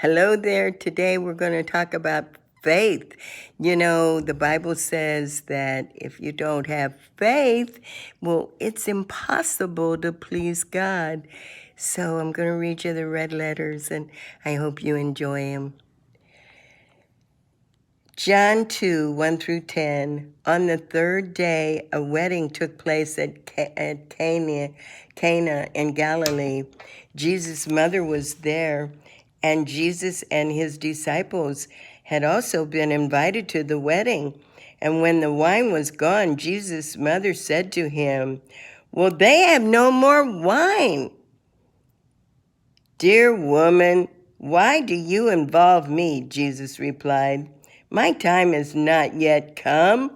Hello there. Today we're going to talk about faith. You know, the Bible says that if you don't have faith, well, it's impossible to please God. So I'm going to read you the red letters and I hope you enjoy them. John 2, 1 through 10. On the third day, a wedding took place at Cana in Galilee. Jesus' mother was there, and Jesus and his disciples had also been invited to the wedding. And when the wine was gone, Jesus' mother said to him, "Well, they have no more wine." "Dear woman, why do you involve me?" Jesus replied. "My time has not yet come."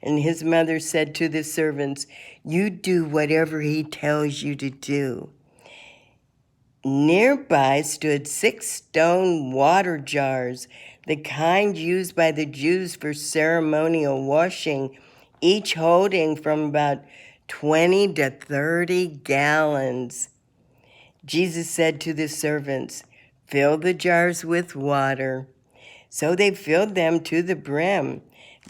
And his mother said to the servants, "You do whatever he tells you to do." Nearby stood 6 stone water jars, the kind used by the Jews for ceremonial washing, each holding from about 20 to 30 gallons. Jesus said to the servants, "Fill the jars with water." So they filled them to the brim.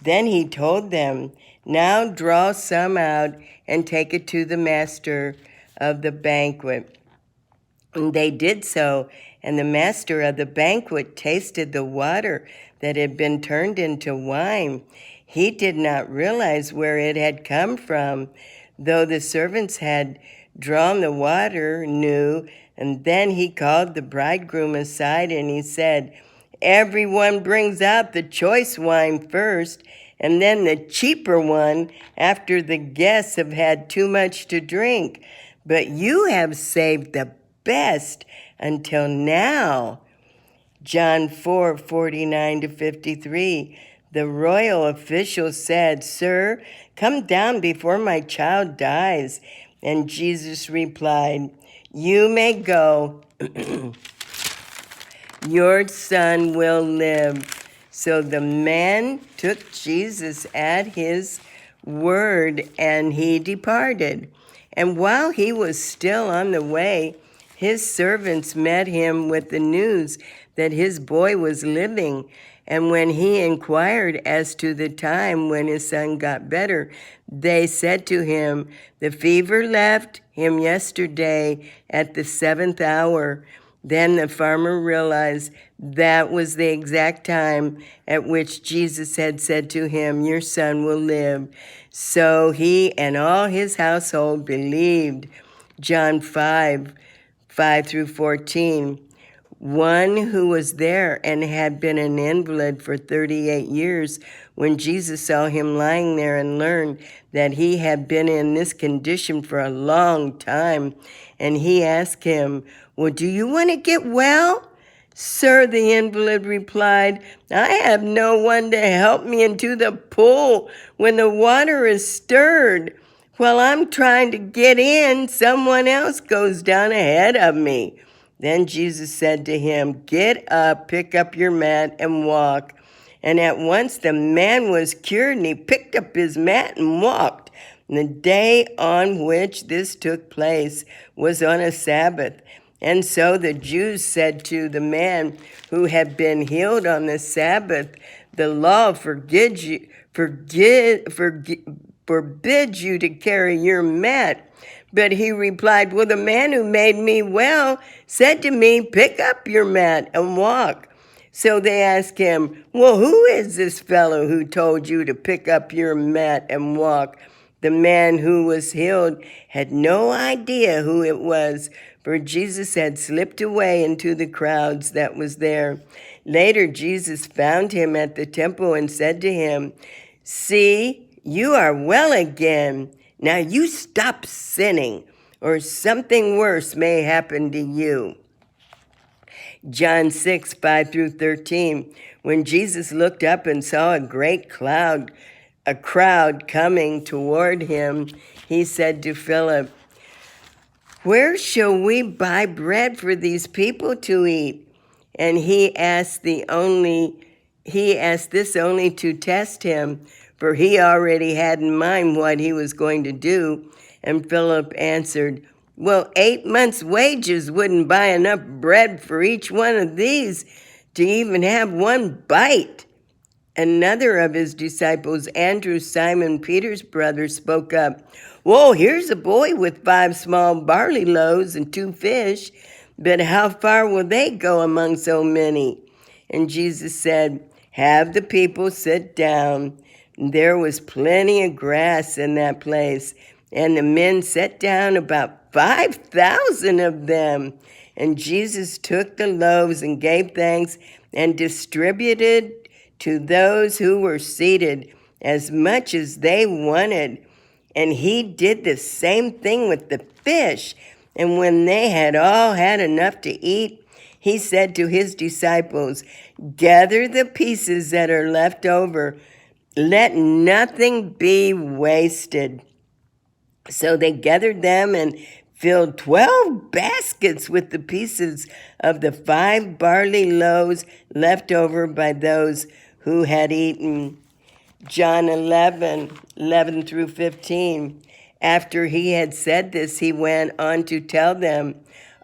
Then he told them, "Now draw some out and take it to the master of the banquet." And they did so, and the master of the banquet tasted the water that had been turned into wine. He did not realize where it had come from, though the servants had drawn the water new. And then he called the bridegroom aside and he said, "Everyone brings out the choice wine first, and then the cheaper one after the guests have had too much to drink. But you have saved the best until now." John 4:49 to 53. The royal official said, "Sir, come down before my child dies." And Jesus replied, "You may go. Your son will live." So the man took Jesus at his word and he departed. And while he was still on the way, his servants met him with the news that his boy was living. And when he inquired as to the time when his son got better, they said to him, "The fever left him yesterday at the 7th hour." Then the farmer realized that was the exact time at which Jesus had said to him, "Your son will live." So he and all his household believed. John 5, 5 through 14. One who was there and had been an invalid for 38 years, when Jesus saw him lying there and learned that he had been in this condition for a long time, and he asked him, "Well, do you want to get well?" "Sir," the invalid replied, "I have no one to help me into the pool when the water is stirred. While I'm trying to get in, someone else goes down ahead of me." Then Jesus said to him, "Get up, pick up your mat, and walk." And at once the man was cured, and he picked up his mat and walked. And the day on which this took place was on a Sabbath. And so the Jews said to the man who had been healed on the Sabbath, "The law forbids you to carry your mat." But he replied, "Well, the man who made me well said to me, 'Pick up your mat and walk.'" So they asked him, "Well, who is this fellow who told you to pick up your mat and walk?" The man who was healed had no idea who it was, for Jesus had slipped away into the crowds that was there. Later, Jesus found him at the temple and said to him, "See, you are well again. Now you stop sinning, or something worse may happen to you." John 6, 5 through 13. When Jesus looked up and saw a crowd coming toward him, he said to Philip, "Where shall we buy bread for these people to eat?" And he asked this only to test him, for he already had in mind what he was going to do. And Philip answered, Well, 8 months' wages wouldn't buy enough bread for each one of these to even have one bite. Another of his disciples, Andrew, Simon Peter's brother, spoke up. Whoa, here's a boy with 5 small barley loaves and 2 fish, but how far will they go among so many? And Jesus said, have the people sit down. There was plenty of grass in that place, and the men sat down, about 5,000 of them. And Jesus took the loaves and gave thanks and distributed to those who were seated as much as they wanted. And he did the same thing with the fish. And when they had all had enough to eat, he said to his disciples, gather the pieces that are left over. Let nothing be wasted. So they gathered them and filled 12 baskets with the pieces of the 5 barley loaves left over by those who had eaten. John 11 through 15. After he had said this, he went on to tell them,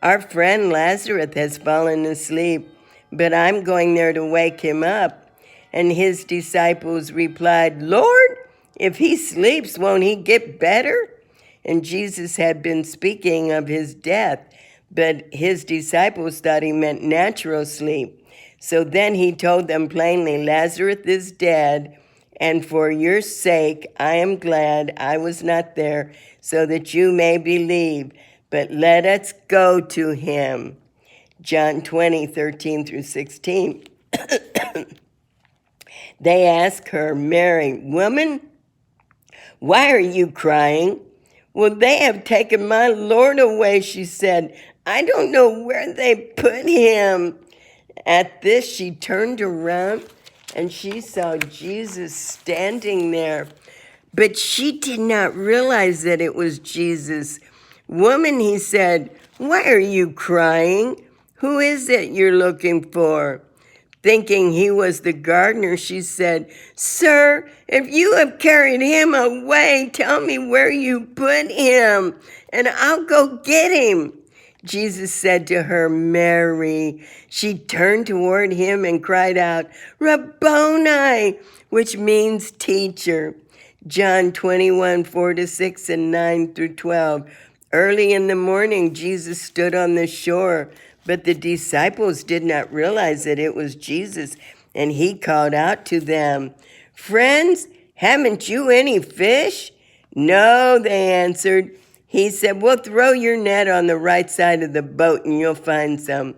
our friend Lazarus has fallen asleep, but I'm going there to wake him up. And his disciples replied, Lord, if he sleeps, won't he get better? And Jesus had been speaking of his death, but his disciples thought he meant natural sleep. So then he told them plainly, Lazarus is dead, and for your sake I am glad I was not there, so that you may believe. But let us go to him. John 20:13 through 16. They asked her, Mary, woman, why are you crying? Well, they have taken my Lord away, she said. I don't know where they put him. At this, she turned around and she saw Jesus standing there. But she did not realize that it was Jesus. Woman, he said, why are you crying? Who is it you're looking for? Thinking he was the gardener, she said, Sir, if you have carried him away, tell me where you put him, and I'll go get him. Jesus said to her, Mary. She turned toward him and cried out, Rabboni, which means teacher. John 21:4-6 and 9 through 12. Early in the morning, Jesus stood on the shore, but the disciples did not realize that it was Jesus, and he called out to them, Friends, haven't you any fish? No, they answered. He said, well, throw your net on the right side of the boat and you'll find some.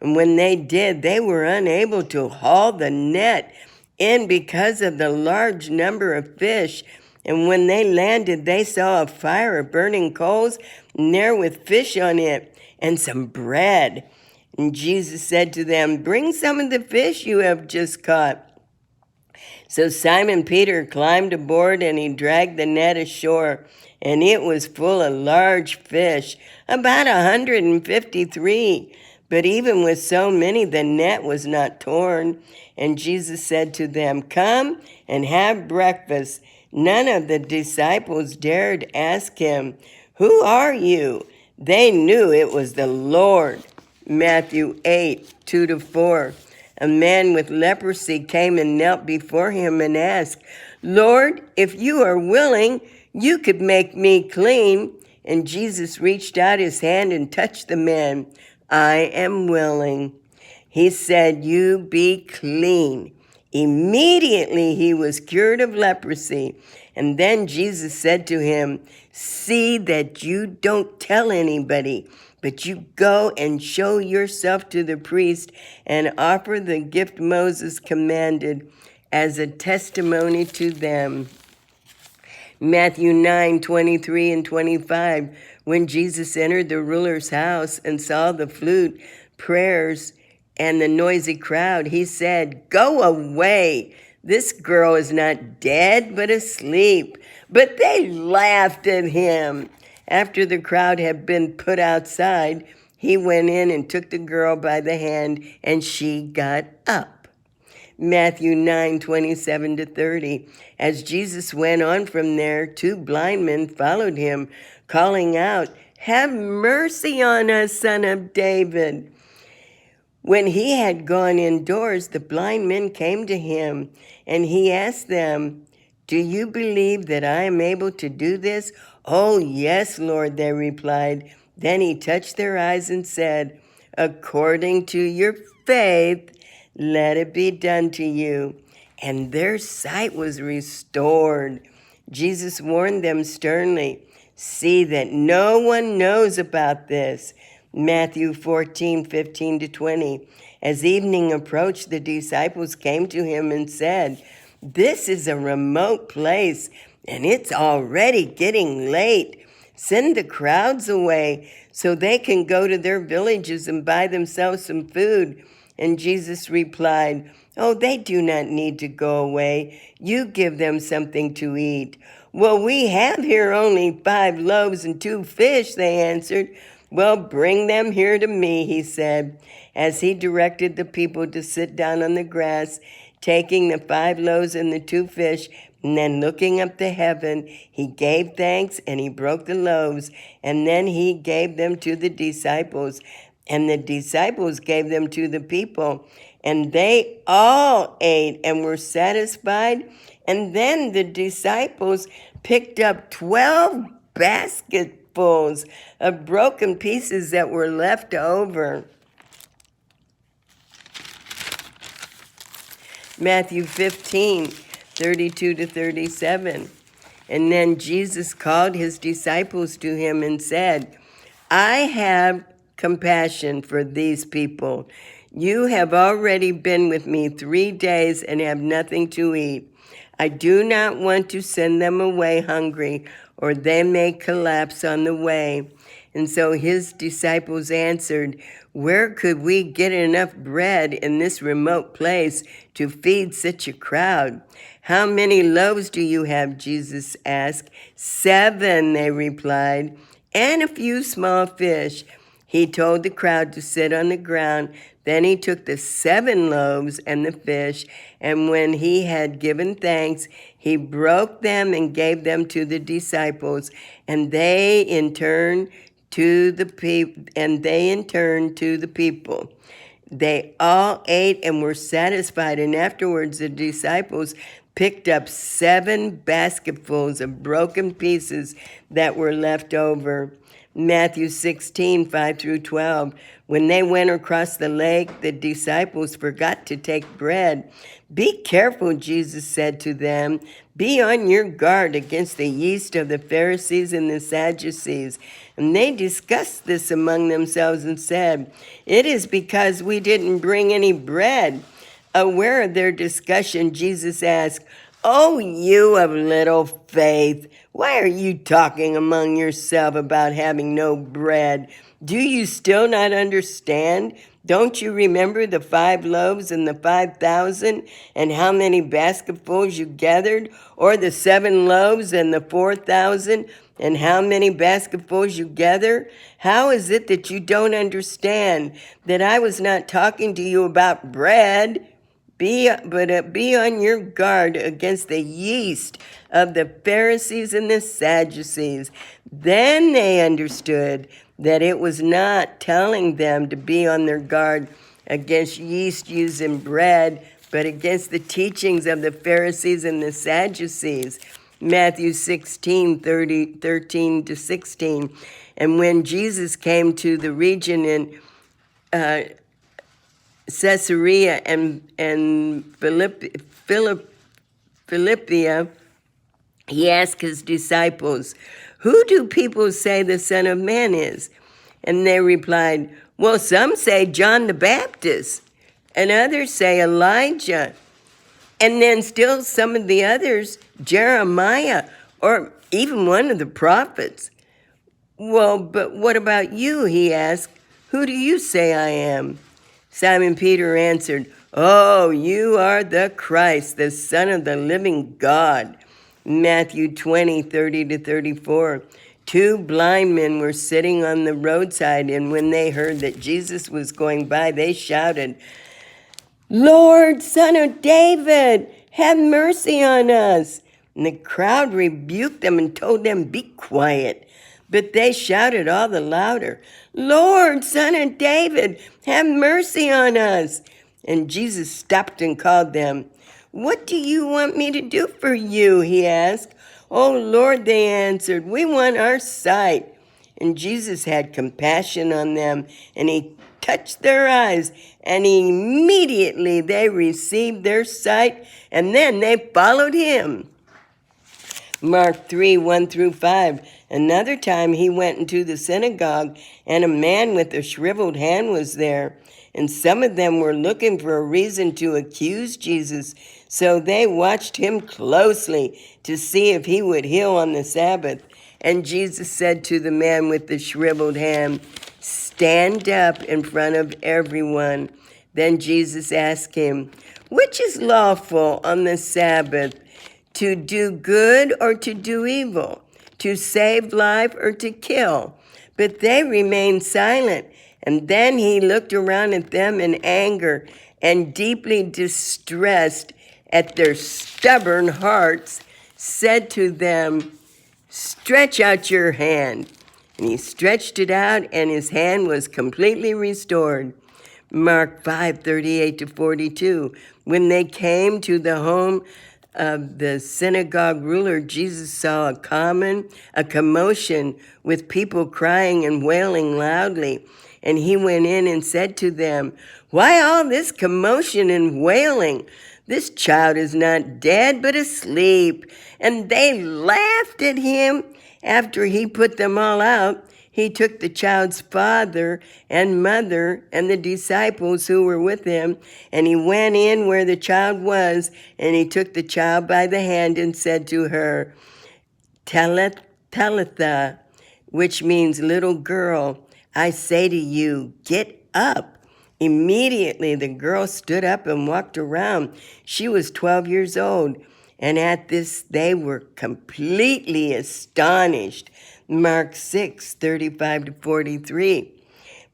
And when they did, they were unable to haul the net in because of the large number of fish. And when they landed, they saw a fire of burning coals, and there with fish on it and some bread. And Jesus said to them, bring some of the fish you have just caught. So Simon Peter climbed aboard and he dragged the net ashore, and it was full of large fish, about 153. But even with so many, the net was not torn. And Jesus said to them, come and have breakfast. None of the disciples dared ask him, who are you? They knew it was the Lord. Matthew 8:2-4. A man with leprosy came and knelt before him and asked, Lord, if you are willing, you could make me clean. And Jesus reached out his hand and touched the man. I am willing. He said, you be clean. Immediately he was cured of leprosy. And then Jesus said to him, see that you don't tell anybody, but you go and show yourself to the priest and offer the gift Moses commanded as a testimony to them. Matthew 9:23 and 25. When Jesus entered the ruler's house and saw the flute, prayers, and the noisy crowd, he said, go away. This girl is not dead, but asleep. But they laughed at him. After the crowd had been put outside, he went in and took the girl by the hand, and she got up. Matthew 9:27-30. As Jesus went on from there, 2 blind men followed him, calling out, have mercy on us, Son of David." When he had gone indoors, the blind men came to him, and he asked them, "Do you believe that I am able to do this?" "Oh, yes, Lord," they replied. Then he touched their eyes and said, "According to your faith, let it be done to you." And their sight was restored. Jesus warned them sternly, "See that no one knows about this." Matthew 14:15-20. As evening approached, the disciples came to him and said, "This is a remote place, and it's already getting late. Send the crowds away so they can go to their villages and buy themselves some food." And Jesus replied, "Oh, they do not need to go away. You give them something to eat." "Well, we have here only 5 loaves and 2 fish," they answered. "Well, bring them here to me," he said, as he directed the people to sit down on the grass, taking the 5 loaves and the 2 fish, and then looking up to heaven, he gave thanks and he broke the loaves, and then he gave them to the disciples, and the disciples gave them to the people, and they all ate and were satisfied. And then the disciples picked up 12 basketfuls of broken pieces that were left over. Matthew 15:32-37. And then Jesus called his disciples to him and said, "I have compassion for these people. You have already been with me 3 days and have nothing to eat. I do not want to send them away hungry, or they may collapse on the way." And so his disciples answered, "Where could we get enough bread in this remote place to feed such a crowd?" "How many loaves do you have?" Jesus asked. "7," they replied, "and a few small fish." He told the crowd to sit on the ground. Then he took the 7 loaves and the fish, and when he had given thanks, he broke them and gave them to the disciples, and they in turn to the people. They all ate and were satisfied, and afterwards the disciples picked up 7 basketfuls of broken pieces that were left over. Matthew 16:5-12. When they went across the lake, the disciples forgot to take bread. "Be careful," Jesus said to them. "Be on your guard against the yeast of the Pharisees and the Sadducees." And they discussed this among themselves and said, "It is because we didn't bring any bread." Aware of their discussion, Jesus asked, "Oh, you of little faith, why are you talking among yourself about having no bread? Do you still not understand? Don't you remember the 5 loaves and the 5,000, and how many basketfuls you gathered? Or the 7 loaves and the 4,000, and how many basketfuls you gather? How is it that you don't understand that I was not talking to you about bread? Be on your guard against the yeast of the Pharisees and the Sadducees." Then they understood that it was not telling them to be on their guard against yeast used in bread, but against the teachings of the Pharisees and the Sadducees. Matthew 16:13-16. And when Jesus came to the region in Caesarea and Philippia, he asked his disciples, "Who do people say the Son of Man is?" And they replied, "Well, some say John the Baptist, and others say Elijah, and then still some of the others, Jeremiah, or even one of the prophets." "Well, but what about you?" he asked. "Who do you say I am?" Simon Peter answered, "Oh, you are the Christ, the Son of the living God." Matthew 20:30-34. 2 blind men were sitting on the roadside, and when they heard that Jesus was going by, they shouted, "Lord, Son of David, have mercy on us." And the crowd rebuked them and told them, "Be quiet." But they shouted all the louder, "Lord, Son of David, have mercy on us." And Jesus stopped and called them. "What do you want me to do for you?" he asked. "Oh, Lord," they answered, "we want our sight." And Jesus had compassion on them, and he touched their eyes, and immediately they received their sight, and then they followed him. Mark 3, 1 through 5. Another time he went into the synagogue, and a man with a shriveled hand was there. And some of them were looking for a reason to accuse Jesus. So they watched him closely to see if he would heal on the Sabbath. And Jesus said to the man with the shriveled hand, "Stand up in front of everyone." Then Jesus asked him, "Which is lawful on the Sabbath? To do good or to do evil? To save life or to kill?" But they remained silent. And then he looked around at them in anger and deeply distressed at their stubborn hearts, said to them, "Stretch out your hand." And he stretched it out, and his hand was completely restored. Mark 5:38 to 42. When they came to the home of the synagogue ruler, Jesus saw a commotion with people crying and wailing loudly. And he went in and said to them, "Why all this commotion and wailing? This child is not dead, but asleep." And they laughed at him. After he put them all out, he took the child's father and mother and the disciples who were with him, and he went in where the child was, and he took the child by the hand and said to her, Talitha, which means little girl, I say to you, get up. Immediately the girl stood up and walked around. She was 12 years old, and at this they were completely astonished. Mark 6:35 to 43.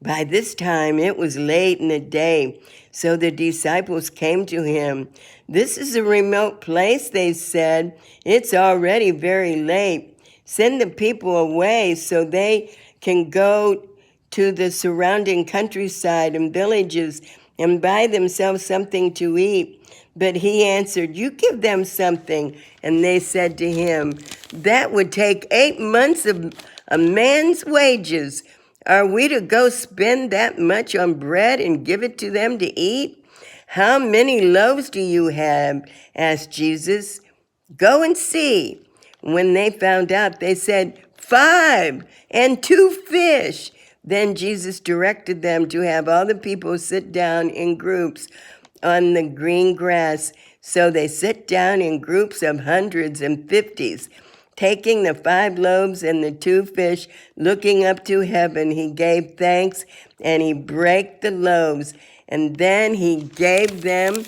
By this time it was late in the day, so the disciples came to him. "This is a remote place," they said. "It's already very late. Send the people away so they can go to the surrounding countryside and villages and buy themselves something to eat." But he answered, "You give them something." And they said to him, "That would take 8 months of a man's wages. Are we to go spend that much on bread and give it to them to eat?" "How many loaves do you have?" asked Jesus. "Go and see." When they found out, they said, "5 and 2 fish." Then Jesus directed them to have all the people sit down in groups on the green grass. So they sit down in groups of hundreds and fifties. Taking the 5 loaves and the 2 fish, looking up to heaven, he gave thanks, and he brake the loaves. And then he gave them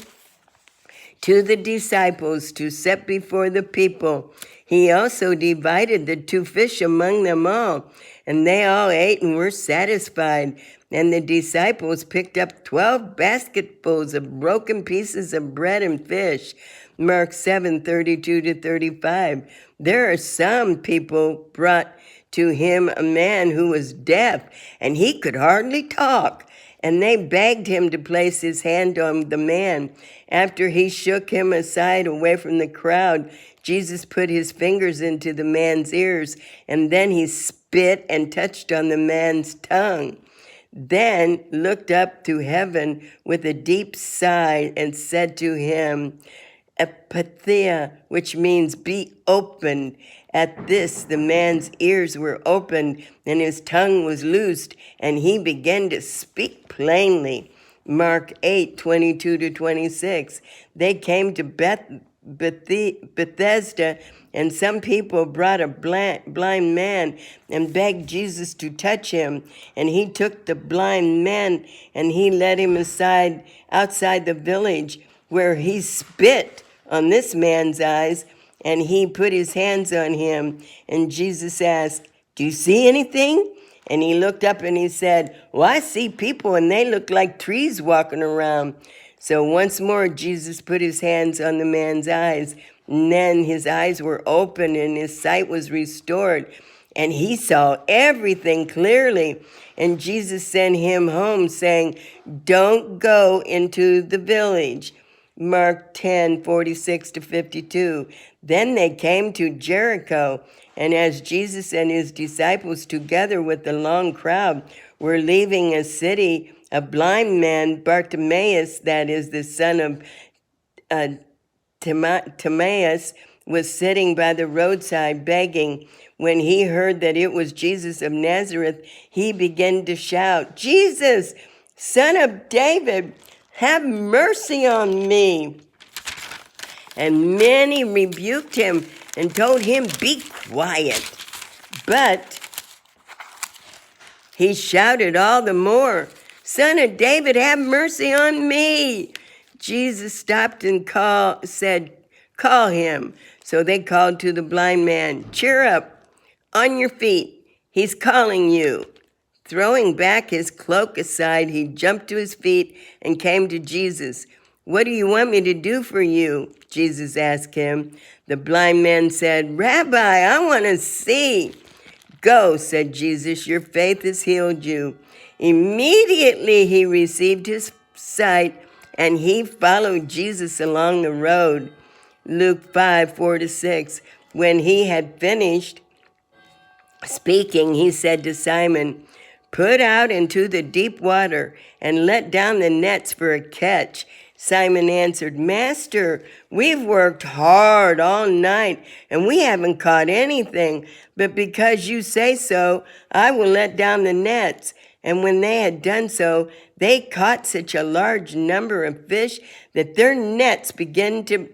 to the disciples to set before the people. He also divided the 2 fish among them all, and they all ate and were satisfied. And the disciples picked up 12 basketfuls of broken pieces of bread and fish. Mark 7:32 to 35. There are some people brought to him a man who was deaf, and he could hardly talk. And they begged him to place his hand on the man. After he shook him aside away from the crowd, Jesus put his fingers into the man's ears, and then he spit and touched on the man's tongue. Then looked up to heaven with a deep sigh and said to him, "Epathia," which means be opened. At this, the man's ears were opened and his tongue was loosed, and he began to speak plainly. Mark 8:22 to 26. They came to Bethesda, and some people brought a blind man and begged Jesus to touch him. And he took the blind man and he led him outside the village, where he spit on this man's eyes, and he put his hands on him. And Jesus asked, "Do you see anything?" And he looked up and he said, "Well, I see people, and they look like trees walking around." So once more, Jesus put his hands on the man's eyes, and then his eyes were open and his sight was restored. and he saw everything clearly. And Jesus sent him home, saying, "Don't go into the village." Mark 10:46-52. Then they came to Jericho, and as Jesus and his disciples, together with the long crowd, were leaving a city, a blind man, Bartimaeus, that is the son of Timaeus, was sitting by the roadside begging. When he heard that it was Jesus of Nazareth, he began to shout, "Jesus, Son of David, have mercy on me." And many rebuked him and told him, "Be quiet." But he shouted all the more, "Son of David, have mercy on me." Jesus stopped and said, "Call him." So they called to the blind man, "Cheer up, on your feet, he's calling you." Throwing back his cloak aside, he jumped to his feet and came to Jesus. "What do you want me to do for you?" Jesus asked him. The blind man said, "Rabbi, I want to see." "Go," said Jesus, "your faith has healed you." Immediately he received his sight, and he followed Jesus along the road. Luke 5:4-6. When he had finished speaking, he said to Simon, "Put out into the deep water and let down the nets for a catch." Simon answered, "Master, we've worked hard all night and we haven't caught anything, but because you say so, I will let down the nets." And when they had done so, they caught such a large number of fish that their nets began to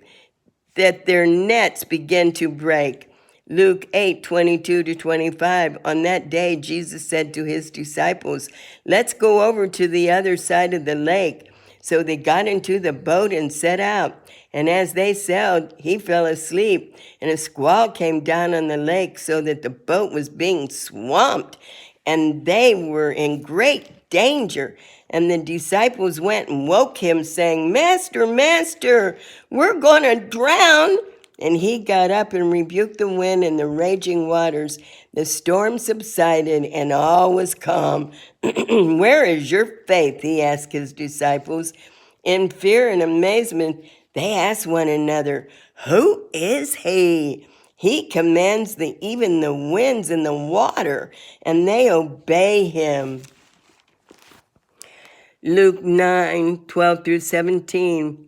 break. Luke 8:22-25. On that day, Jesus said to his disciples, "Let's go over to the other side of the lake." So they got into the boat and set out. And as they sailed, he fell asleep, and a squall came down on the lake so that the boat was being swamped, and they were in great danger. And the disciples went and woke him, saying, "Master, Master, we're going to drown." And he got up and rebuked the wind and the raging waters. The storm subsided and all was calm. "Where is your faith?" he asked his disciples. In fear and amazement, they asked one another, "Who is he? He commands even the winds and the water, and they obey him." Luke 9:12-17.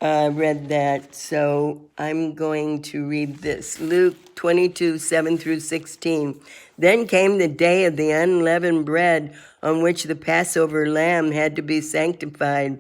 I read that, so I'm going to read this. Luke 22:7-16. Then came the day of the unleavened bread, on which the Passover lamb had to be sanctified.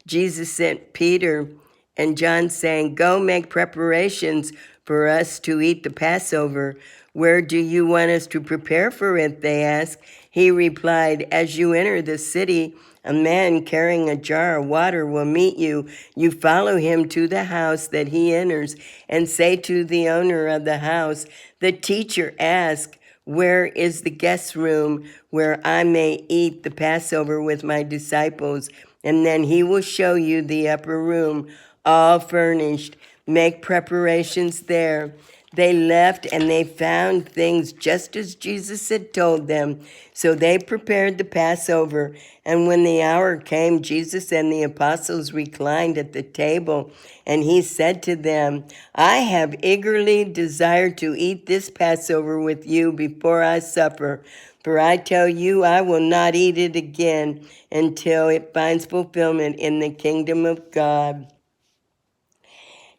Jesus sent Peter and John, saying, "Go make preparations for us to eat the Passover." "Where do you want us to prepare for it?" they asked. He replied, "As you enter the city, a man carrying a jar of water will meet you. You follow him to the house that he enters and say to the owner of the house, 'The teacher asks, where is the guest room where I may eat the Passover with my disciples?' And then he will show you the upper room, all furnished. Make preparations there." They left and they found things just as Jesus had told them. So they prepared the Passover. And when the hour came, Jesus and the apostles reclined at the table. And he said to them, "I have eagerly desired to eat this Passover with you before I suffer. For I tell you, I will not eat it again until it finds fulfillment in the kingdom of God."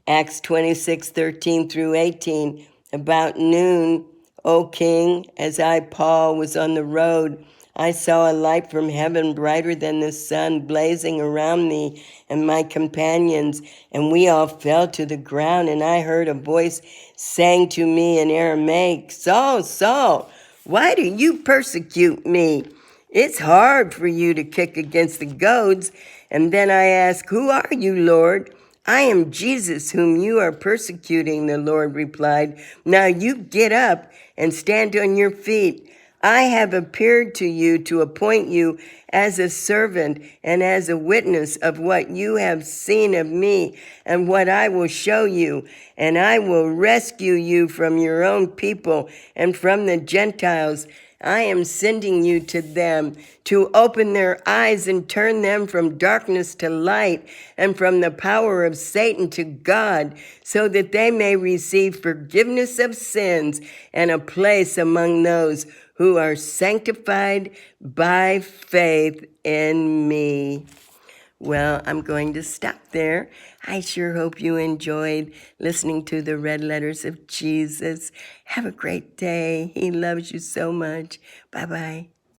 Acts 26:13-18. About noon, O king, as I, Paul, was on the road, I saw a light from heaven brighter than the sun blazing around me and my companions, and we all fell to the ground. And I heard a voice saying to me in Aramaic, "Saul, Saul, why do you persecute me? It's hard for you to kick against the goads." And then I asked, "Who are you, Lord?" "I am Jesus, whom you are persecuting," the Lord replied. "Now you get up and stand on your feet." I have appeared to you to appoint you as a servant and as a witness of what you have seen of me and what I will show you. And I will rescue you from your own people and from the Gentiles. I am sending you to them to open their eyes and turn them from darkness to light and from the power of Satan to God, so that they may receive forgiveness of sins and a place among those who are sanctified by faith in me. Well, I'm going to stop there. I sure hope you enjoyed listening to the red letters of Jesus. Have a great day. He loves you so much. Bye-bye.